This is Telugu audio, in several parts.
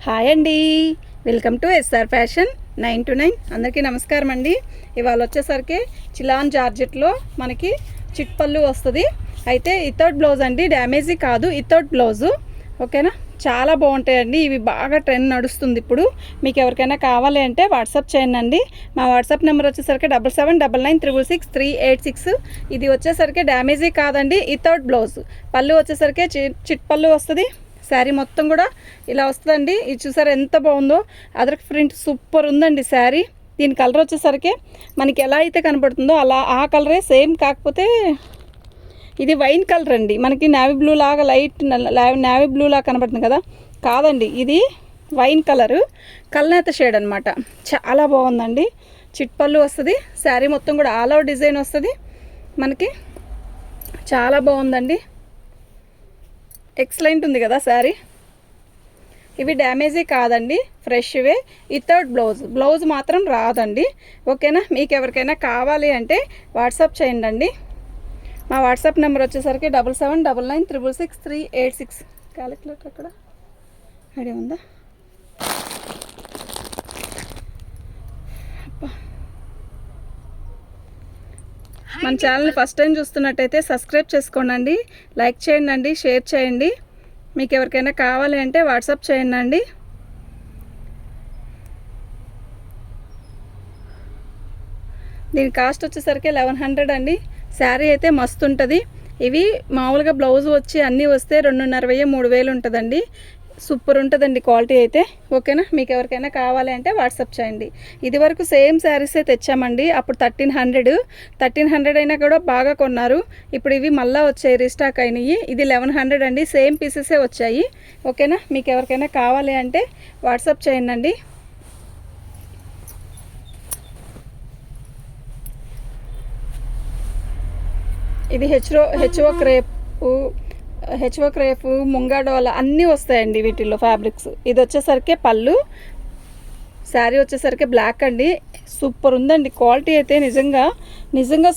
హాయ్ అండి, వెల్కమ్ టు ఎస్ఆర్ ఫ్యాషన్ 929. అందరికీ నమస్కారం అండి. ఇవాళ వచ్చేసరికి చిలాన్ జార్జెట్లో మనకి చిట్ పళ్ళు వస్తుంది. అయితే ఇతౌట్ బ్లౌజ్ అండి, డ్యామేజీ కాదు, ఇతౌట్ బ్లౌజు. ఓకేనా, చాలా బాగుంటాయండి. ఇవి బాగా ట్రెండ్ నడుస్తుంది ఇప్పుడు. మీకు ఎవరికైనా కావాలి అంటే వాట్సాప్ చేయండి. మా వాట్సాప్ నెంబర్ వచ్చేసరికి 7799666386. ఇది వచ్చేసరికి డ్యామేజీ కాదండి, ఇతౌట్ బ్లౌజ్. పళ్ళు వచ్చేసరికి చిట్ పళ్ళు వస్తుంది. శారీ మొత్తం కూడా ఇలా వస్తుందండి. ఇది చూసారు ఎంత బాగుందో, అదర్ ప్రింట్ సూపర్ ఉందండి శారీ. దీని కలర్ వచ్చేసరికి మనకి ఎలా అయితే కనపడుతుందో అలా ఆ కలరే సేమ్, కాకపోతే ఇది వైన్ కలర్ అండి. మనకి నేవీ బ్లూ లాగా లైట్ నేవీ బ్లూ లాగా కనపడుతుంది కదా, కాదండి, ఇది వైన్ కలరు, కల్నేత షేడ్ అనమాట. చాలా బాగుందండి. చిట్ పళ్ళు వస్తుంది. శారీ మొత్తం కూడా ఆల్ ఓవర్ డిజైన్ వస్తుంది మనకి. చాలా బాగుందండి, ఎక్సలెంట్ ఉంది కదా శారీ. ఇవి డ్యామేజీ కాదండి, ఫ్రెష్వే. ఇతౌట్ బ్లౌజ్ మాత్రం రాదండి. ఓకేనా, మీకు ఎవరికైనా కావాలి అంటే వాట్సాప్ చేయండి. మా వాట్సాప్ నెంబర్ వచ్చేసరికి 7799966386. క్యాలిక్యులేటర్ అక్కడ ఐడియా ఉందా? మన ఛానల్ని ఫస్ట్ టైం చూస్తున్నట్టయితే సబ్స్క్రైబ్ చేసుకోండి, లైక్ చేయండి, షేర్ చేయండి. మీకు ఎవరికైనా కావాలి అంటే వాట్సాప్ చేయండి. దీని కాస్ట్ వచ్చేసరికి 1100 అండి. శారీ అయితే మస్తు ఉంటుంది. ఇవి మామూలుగా బ్లౌజ్ వచ్చి అన్నీ వస్తే 2500-3000 ఉంటుందండి. సూపర్ ఉంటుందండి క్వాలిటీ అయితే. ఓకేనా, మీకు ఎవరికైనా కావాలి అంటే వాట్సాప్ చేయండి. ఇది వరకు సేమ్ శారీసే తెచ్చామండి. అప్పుడు 1300 అయినా కూడా బాగా కొన్నారు. ఇప్పుడు ఇవి మళ్ళీ వచ్చాయి, రీస్టాక్ అయినాయి. ఇది 1100 అండి, సేమ్ పీసెసే వచ్చాయి. ఓకేనా, మీకు ఎవరికైనా కావాలి అంటే వాట్సాప్ చేయండి. ఇది హెచ్ఓ క్రేపు ముంగాడోల అన్నీ వస్తాయండి వీటిల్లో ఫ్యాబ్రిక్స్. ఇది వచ్చేసరికి పళ్ళు. శారీ వచ్చేసరికి బ్లాక్ అండి. సూపర్ ఉందండి క్వాలిటీ అయితే, నిజంగా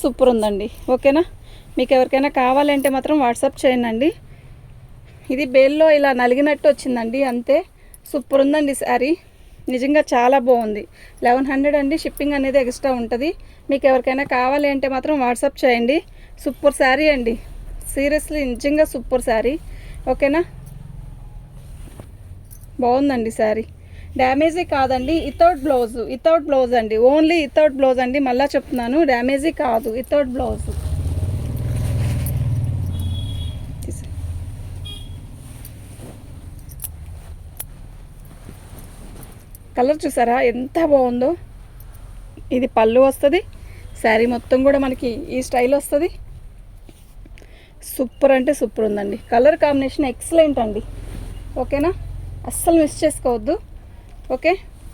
సూపర్ ఉందండి. ఓకేనా, మీకు ఎవరికైనా కావాలంటే మాత్రం వాట్సాప్ చేయండి. ఇది బేల్లో ఇలా నలిగినట్టు వచ్చిందండి, అంతే. సూపర్ ఉందండి శారీ, నిజంగా చాలా బాగుంది. 1100 అండి. షిప్పింగ్ అనేది ఎక్స్ట్రా ఉంటుంది. మీకు ఎవరికైనా కావాలి అంటే మాత్రం వాట్సాప్ చేయండి. సూపర్ శారీ అండి, సీరియస్లీ నిజంగా సూపర్ శారీ. ఓకేనా, బాగుందండి శారీ. డ్యామేజీ కాదండి, ఇతౌట్ బ్లౌజ్ అండి, ఓన్లీ ఇతౌట్ బ్లౌజ్ అండి. మళ్ళీ చెప్తున్నాను, డ్యామేజీ కాదు, ఇతౌట్ బ్లౌజ్. కలర్ చూసారా ఎంత బాగుందో. ఇది పళ్ళు వస్తుంది. శారీ మొత్తం కూడా మనకి ఈ స్టైల్ వస్తుంది. సూపర్ అంటే సూపర్ ఉందండి. కలర్ కాంబినేషన్ ఎక్సలెంట్ అండి. ఓకేనా, అస్సలు మిస్ చేసుకోవద్దు. ఓకే,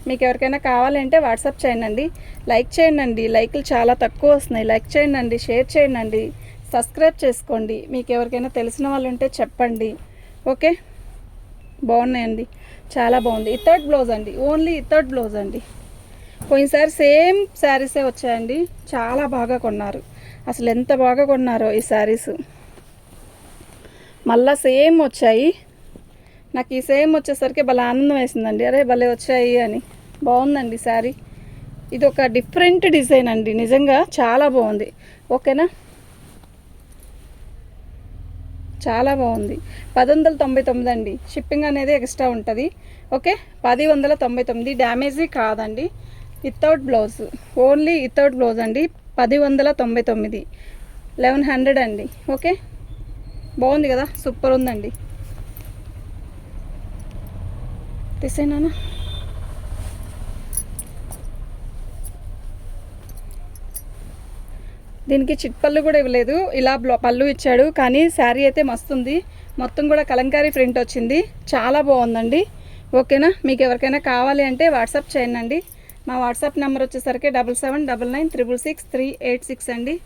మీకు ఎవరికైనా కావాలంటే వాట్సాప్ చేయండి. లైక్ చేయండి, లైక్లు చాలా తక్కువ వస్తున్నాయి. లైక్ చేయండి, షేర్ చేయండి, సబ్స్క్రైబ్ చేసుకోండి. మీకు ఎవరికైనా తెలిసిన వాళ్ళు ఉంటే చెప్పండి. ఓకే, బాగున్నాయండి, చాలా బాగుంది. ఇతౌట్ బ్లౌజ్ అండి, ఓన్లీ ఇతౌట్ బ్లౌజ్ అండి. పోయినసారి సేమ్ శారీసే వచ్చాయండి, చాలా బాగా కొన్నారు. అసలు ఎంత బాగా కొన్నారో ఈ శారీస్. మళ్ళీ సేమ్ వచ్చాయి. నాకు ఈ సేమ్ వచ్చేసరికి భలే ఆనందం వేసిందండి. అరే భలే వచ్చాయి అని. బాగుందండి శారీ. ఇది ఒక డిఫరెంట్ డిజైన్ అండి, నిజంగా చాలా బాగుంది. ఓకేనా, చాలా బాగుంది. 1199 అండి. షిప్పింగ్ అనేది ఎక్స్ట్రా ఉంటుంది. ఓకే, 1099. డ్యామేజీ కాదండి, without blouse, only without blouse అండి. 1099, 1100 అండి. ఓకే, బాగుంది కదా, సూపర్ ఉందండి. తీసేనా? దీనికి చిట్ పళ్ళు కూడా ఇవ్వలేదు, ఇలా పళ్ళు ఇచ్చాడు. కానీ శారీ అయితే మస్తుంది. మొత్తం కూడా కలంకారీ ప్రింట్ వచ్చింది, చాలా బాగుందండి. ఓకేనా, మీకు ఎవరికైనా కావాలి అంటే వాట్సాప్ చేయండి. మా వాట్సాప్ నెంబర్ వచ్చేసరికి 7799666386 అండి.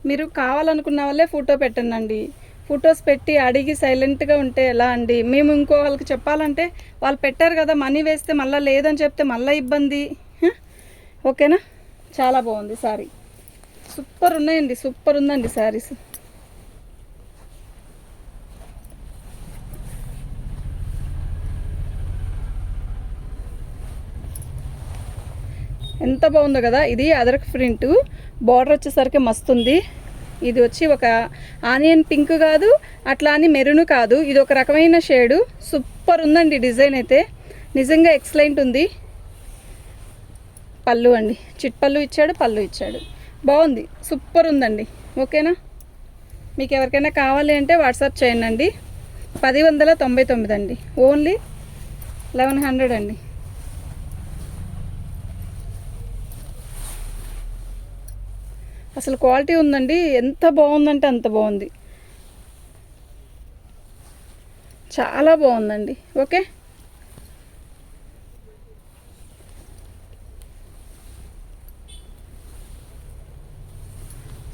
మీరు కావాలనుకున్న వాళ్ళే ఫోటో పెట్టండి. ఫొటోస్ పెట్టి అడిగి సైలెంట్గా ఉంటే ఎలా అండి? మేము ఇంకో వాళ్ళకి చెప్పాలంటే వాళ్ళు పెట్టారు కదా, మనీ వేస్తే మళ్ళీ లేదని చెప్తే మళ్ళీ ఇబ్బంది. ఓకేనా, చాలా బాగుంది శారీ. సూపర్ ఉన్నాయండి, సూపర్ ఉందండి శారీస్. ఎంత బాగుందో కదా. ఇది అదరక్ ప్రింట్, బార్డర్ వచ్చేసరికి మస్తుంది. ఇది వచ్చి ఒక ఆనియన్ పింక్ కాదు, అట్లా అని మెరూన్ కాదు, ఇది ఒక రకమైన షేడు. సూపర్ ఉందండి డిజైన్ అయితే, నిజంగా ఎక్సలెంట్ ఉంది. పళ్ళు అండి, చిట్ పళ్ళు ఇచ్చాడు, పళ్ళు ఇచ్చాడు, బాగుంది, సూపర్ ఉందండి. ఓకేనా, మీకు ఎవరికైనా కావాలి అంటే వాట్సాప్ చేయండి. 1099 అండి, ఓన్లీ 1100 అండి. అసలు క్వాలిటీ ఉందండి, ఎంత బాగుందంటే అంత బాగుంది, చాలా బాగుందండి. ఓకే,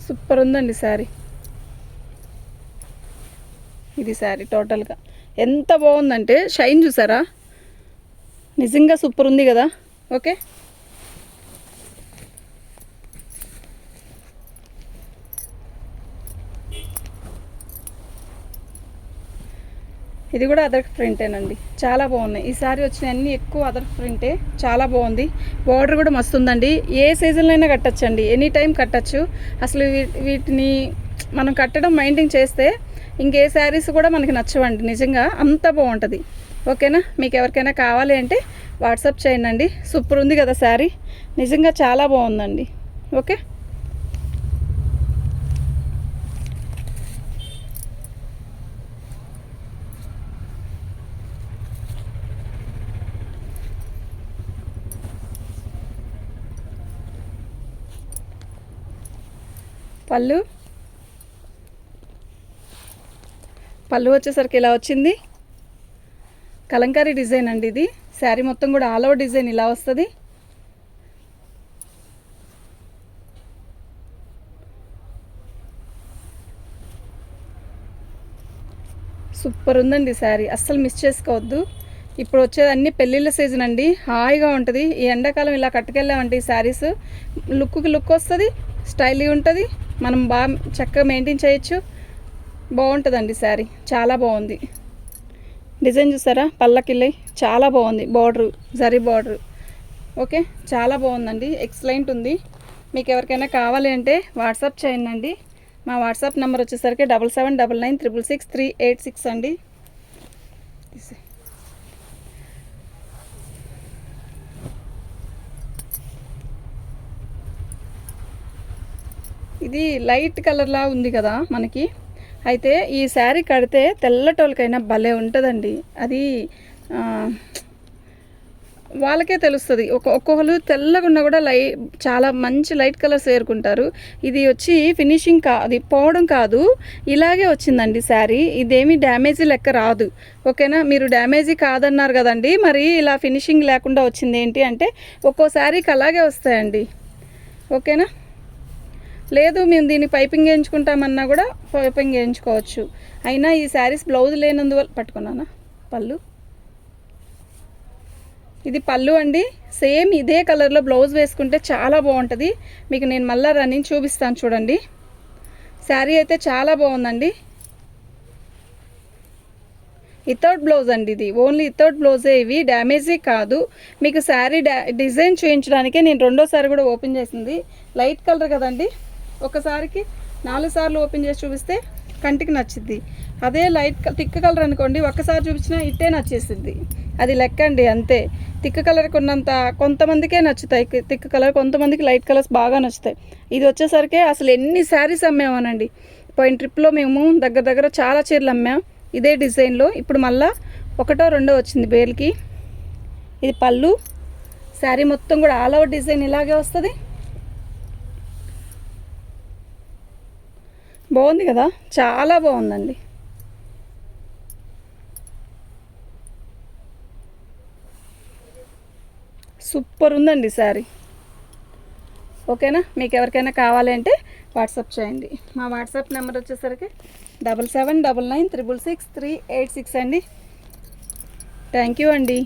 సూపర్ ఉందండి శారీ. ఇది శారీ టోటల్గా ఎంత బాగుందంటే షైన్ చూసారా, నిజంగా సూపర్ ఉంది కదా. ఓకే, ఇది కూడా అదర్ ప్రింటేనండి, చాలా బాగున్నాయి. ఈ సారీ వచ్చిన అన్నీ ఎక్కువ అదర్ ప్రింటే, చాలా బాగుంది. బార్డర్ కూడా మస్తు ఉందండి, ఏ సీజన్లో అయినా కట్టచ్చండి, ఎనీ టైం కట్టచ్చు. అసలు వీటిని మనం కట్టడం మైంటైన్ చేస్తే ఇంకే శారీస్ కూడా మనకి నచ్చవండి, నిజంగా అంత బాగుంటుంది. ఓకేనా, మీకు ఎవరికైనా కావాలి అంటే వాట్సాప్ చేయండి. సూపర్ ఉంది కదా శారీ, నిజంగా చాలా బాగుందండి. ఓకే, పళ్ళు వచ్చేసరికి ఇలా వచ్చింది, కలంకారీ డిజైన్ అండి. ఇది శారీ మొత్తం కూడా ఆల్ ఓవర్ డిజైన్ ఇలా వస్తుంది. సూపర్ ఉందండి శారీ, అస్సలు మిస్ చేసుకోవద్దు. ఇప్పుడు వచ్చేది అన్ని పెళ్ళిళ్ళ సీజన్ అండి, హాయిగా ఉంటుంది. ఈ ఎండాకాలం ఇలా కట్టుకెళ్ళామంటే ఈ శారీస్ లుక్కి లుక్ వస్తుంది, స్టైల్గా ఉంటుంది, మనం బాగా చక్కగా మెయింటైన్ చేయొచ్చు, బాగుంటుందండి శారీ, చాలా బాగుంది. డిజైన్ చూసారా, పల్లకిల్లై చాలా బాగుంది, బార్డరు జరీ బార్డరు. ఓకే, చాలా బాగుందండి, ఎక్సలెంట్ ఉంది. మీకు ఎవరికైనా కావాలి అంటే వాట్సాప్ చేయండి. మా వాట్సాప్ నెంబర్ వచ్చేసరికి 7799666386 అండి. ఇది లైట్ కలర్లా ఉంది కదా మనకి, అయితే ఈ శారీ కడితే తెల్లటోళ్ళకైనా భలే ఉంటుందండి. అది వాళ్ళకే తెలుస్తుంది. ఒక్కొక్కరు తెల్లగా ఉన్నా కూడా చాలా మంచి లైట్ కలర్స్ వేరుకుంటారు. ఇది వచ్చి ఫినిషింగ్ అది పోవడం కాదు, ఇలాగే వచ్చిందండి శారీ. ఇదేమీ డ్యామేజీ లెక్క రాదు. ఓకేనా, మీరు డ్యామేజీ కాదన్నారు కదండి, మరి ఇలా ఫినిషింగ్ లేకుండా వచ్చింది ఏంటి అంటే ఒక్కో శారీకి అలాగే వస్తాయండి. ఓకేనా, లేదు మేము దీన్ని పైపింగ్ వేయించుకుంటామన్నా కూడా పైపింగ్ వేయించుకోవచ్చు. అయినా ఈ శారీస్ బ్లౌజ్ లేనందువల్ల పట్టుకున్నానా. పళ్ళు, ఇది పళ్ళు అండి, సేమ్ ఇదే కలర్లో బ్లౌజ్ వేసుకుంటే చాలా బాగుంటుంది. మీకు నేను మళ్ళీ రన్నింగ్ చూపిస్తాను చూడండి. శారీ అయితే చాలా బాగుందండి. వితౌట్ బ్లౌజ్ అండి, ఇది ఓన్లీ వితౌట్ బ్లౌజే, ఇవి డ్యామేజీ కాదు. మీకు శారీ డిజైన్ చూపించడానికే నేను రెండోసారి కూడా ఓపెన్ చేసింది. లైట్ కలర్ కదండి, ఒకసారికి 4 సార్లు ఓపెన్ చేసి చూపిస్తే కంటికి నచ్చిద్ది. అదే థిక్ కలర్ అనుకోండి, ఒక్కసారి చూపించినా ఇట్టే నచ్చేసిద్ది. అది లెక్క అండి, అంతే. థిక్ కలర్కి ఉన్నంత కొంతమందికే నచ్చుతాయి థిక్ కలర్, కొంతమందికి లైట్ కలర్స్ బాగా నచ్చుతాయి. ఇది వచ్చేసరికి అసలు ఎన్ని శారీస్ అమ్మామోనండి. పోయిన ట్రిప్లో మేము దగ్గర చాలా చీరలు అమ్మాం ఇదే డిజైన్లో. ఇప్పుడు మళ్ళీ 1 2 వచ్చింది బేల్కి. ఇది పళ్ళు, శారీ మొత్తం కూడా ఆల్ ఓవర్ డిజైన్ ఇలాగే వస్తుంది. బాగుంది కదా, చాలా బాగుందండి. సూపర్ ఉందండి శారీ. ఓకేనా, మీకు ఎవరికైనా కావాలి అంటే వాట్సాప్ చేయండి. మా వాట్సాప్ నెంబర్ వచ్చేసరికి 7799666386 అండి. థ్యాంక్ యూ అండి.